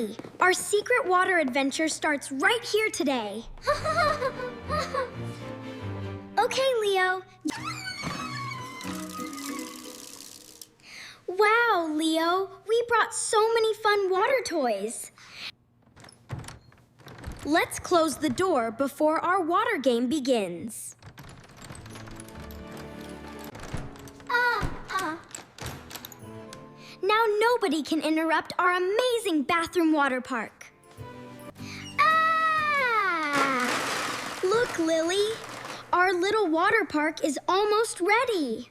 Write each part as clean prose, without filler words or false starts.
Hurry! Our secret water adventure starts right here today. Okay, Leo. Wow, Leo, we brought so many fun water toys. Let's close the door before our water game begins. Now nobody can interrupt our amazing bathroom water park. Look, Lily. Our little water park is almost ready.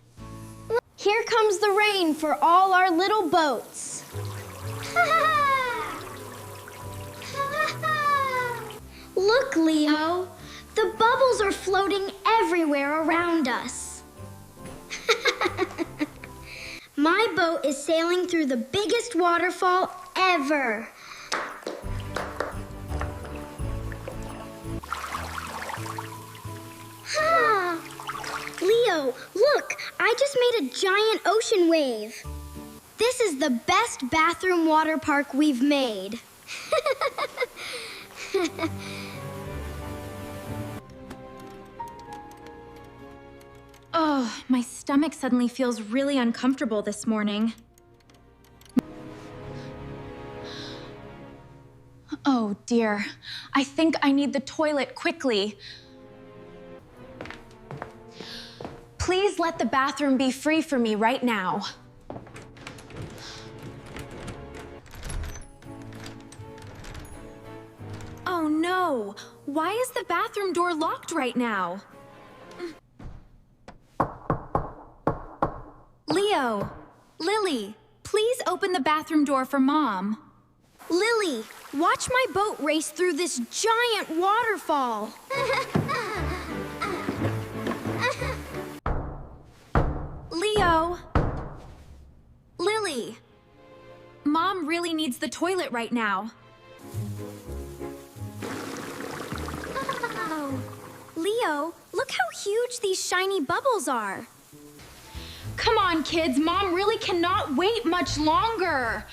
Here comes the rain for all our little boats. Look, Leo. The bubbles are floating everywhere around us. My boat is sailing through the biggest waterfall ever. Leo, look, I just made a giant ocean wave. This is the best bathroom water park we've made. Oh, my stomach suddenly feels really uncomfortable this morning. Oh dear, I think I need the toilet quickly. Please let the bathroom be free for me right now. Oh no, why is the bathroom door locked right now? Leo, Lily, please open the bathroom door for Mom. Lily, watch my boat race through this giant waterfall. Leo! Lily! Mom really needs the toilet right now. Oh. Leo, look how huge these shiny bubbles are. Come on, kids. Mom really cannot wait much longer.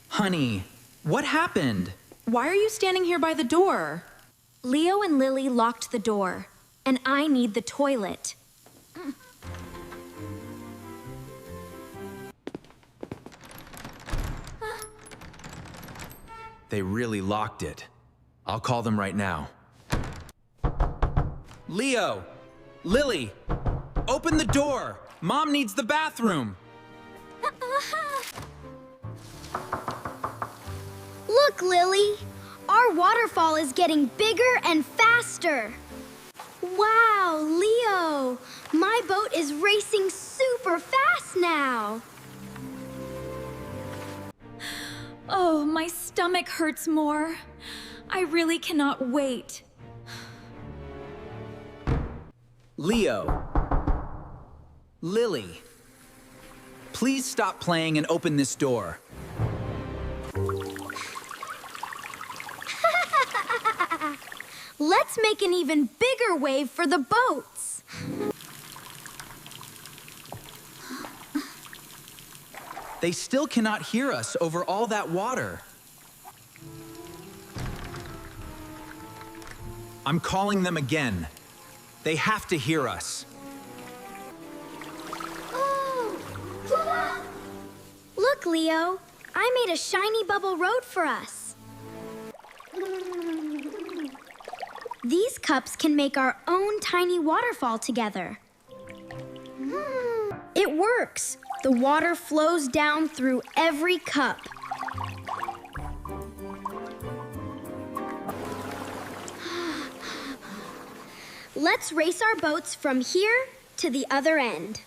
Honey, what happened? Why are you standing here by the door? Leo and Lily locked the door, and I need the toilet. They really locked it. I'll call them right now. Leo! Lily! Open the door! Mom needs the bathroom! Look, Lily. Our waterfall is getting bigger and faster. Wow, Leo. My boat is racing super fast now. Oh, my stomach hurts more. I really cannot wait. Leo! Lily! Please stop playing and open this door. Let's make an even bigger wave for the boats. They still cannot hear us over all that water. I'm calling them again. They have to hear us. Look, Leo. I made a shiny bubble road for us. These cups can make our own tiny waterfall together. It works. The water flows down through every cup. Let's race our boats from here to the other end.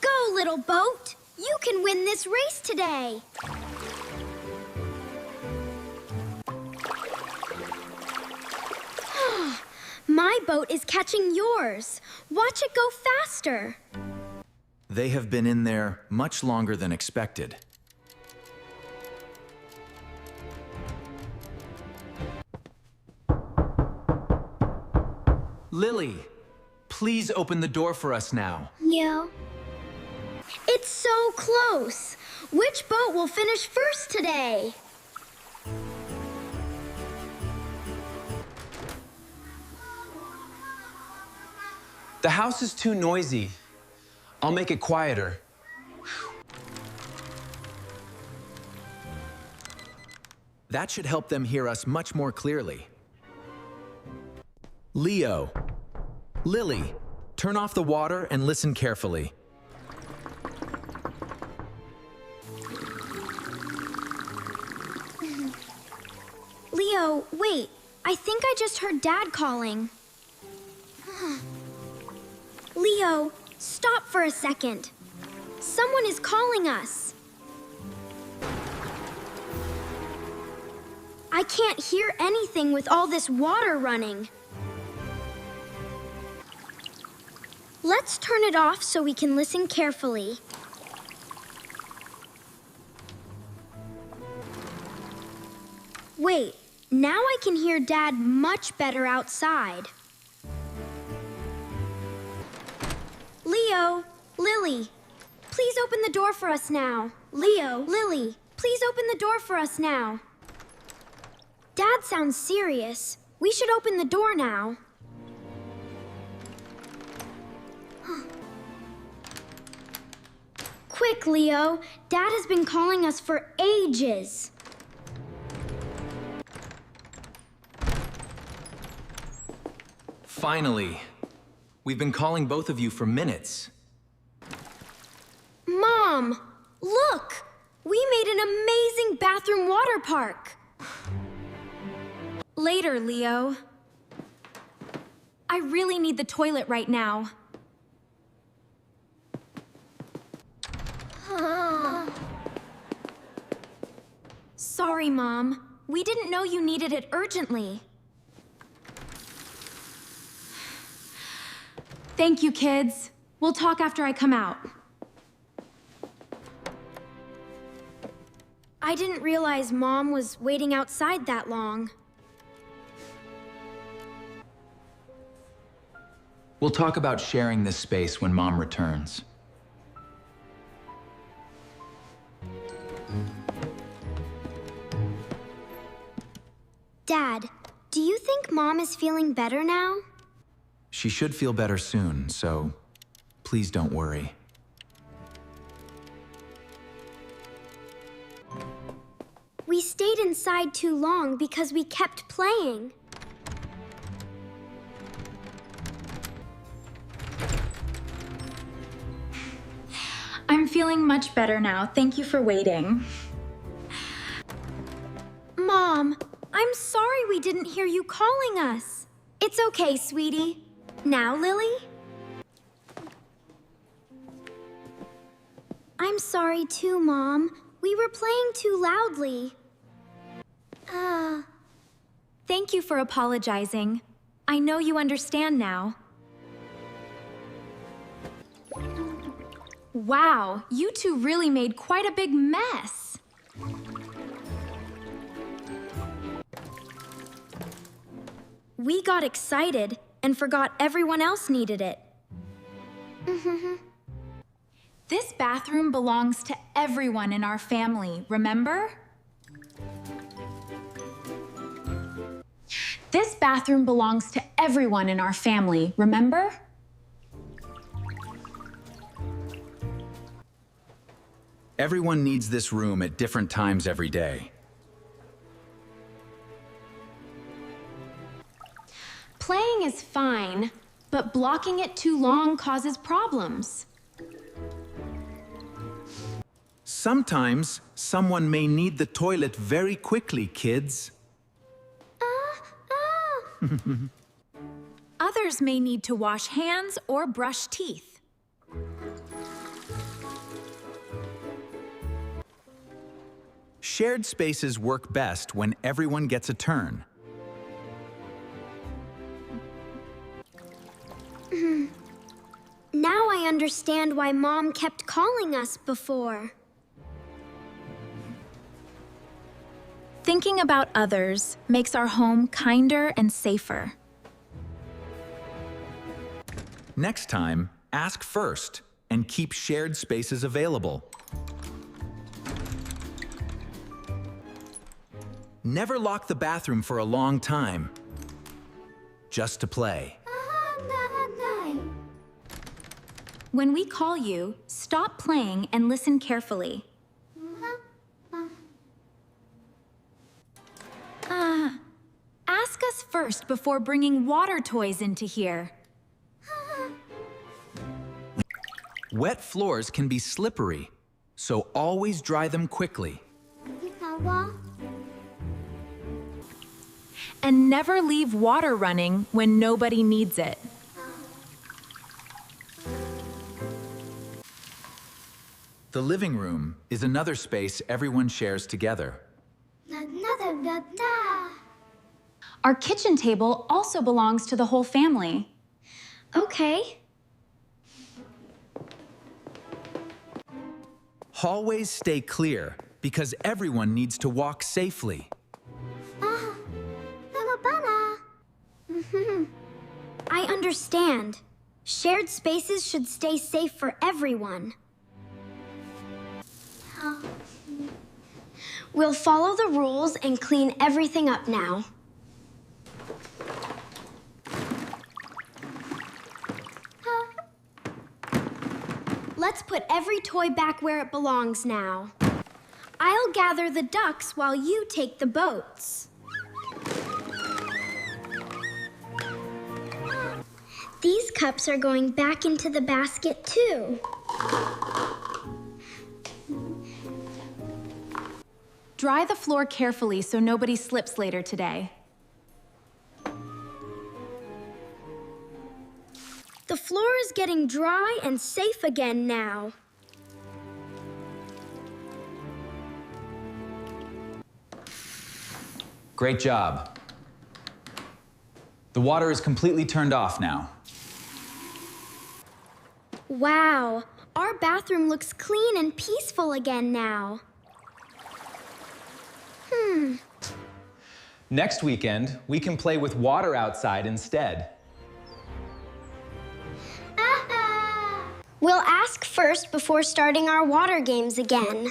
Go, little boat! You can win this race today! My boat is catching yours. Watch it go faster. They have been in there much longer than expected. Lily! please open the door for us now. Yeah. It's so close. Which boat will finish first today? The house is too noisy. I'll make it quieter. That should help them hear us much more clearly. Leo, Lily, turn off the water and listen carefully. Leo, wait. I think I just heard Dad calling. Leo, stop for a second. Someone is calling us. I can't hear anything with all this water running. Let's turn it off so we can listen carefully. Wait, now I can hear Dad much better outside. Leo, Lily, please open the door for us now. Leo, Lily, please open the door for us now. Dad sounds serious. We should open the door now. Quick, Leo. Dad has been calling us for ages. Finally. We've been calling both of you for minutes. Mom, look! We made an amazing bathroom water park. Later, Leo. I really need the toilet right now. Sorry, Mom. We didn't know you needed it urgently. Thank you, kids. We'll talk after I come out. I didn't realize Mom was waiting outside that long. We'll talk about sharing this space when Mom returns. Dad, do you think Mom is feeling better now? She should feel better soon, so please don't worry. We stayed inside too long because we kept playing. I'm feeling much better now. Thank you for waiting. Mom, I'm sorry we didn't hear you calling us. It's okay, sweetie. Now, Lily? I'm sorry too, Mom. We were playing too loudly. Thank you for apologizing. I know you understand now. Wow, you two really made quite a big mess. We got excited and forgot everyone else needed it. This bathroom belongs to everyone in our family, remember? This bathroom belongs to everyone in our family, remember? Everyone needs this room at different times every day. Playing is fine, but blocking it too long causes problems. Sometimes someone may need the toilet very quickly, kids. Others may need to wash hands or brush teeth. Shared spaces work best when everyone gets a turn. Now I understand why Mom kept calling us before. Thinking about others makes our home kinder and safer. Next time, ask first and keep shared spaces available. Never lock the bathroom for a long time, just to play. When we call you, stop playing and listen carefully. Ask us first before bringing water toys into here. Wet floors can be slippery, so always dry them quickly. And never leave water running when nobody needs it. The living room is another space everyone shares together. Our kitchen table also belongs to the whole family. Okay. Hallways stay clear because everyone needs to walk safely. I understand. Shared spaces should stay safe for everyone. We'll follow the rules and clean everything up now. Let's put every toy back where it belongs now. I'll gather the ducks while you take the boats. These cups are going back into the basket too. Dry the floor carefully so nobody slips later today. The floor is getting dry and safe again now. Great job. The water is completely turned off now. Wow, our bathroom looks clean and peaceful again now. Next weekend, we can play with water outside instead. We'll ask first before starting our water games again.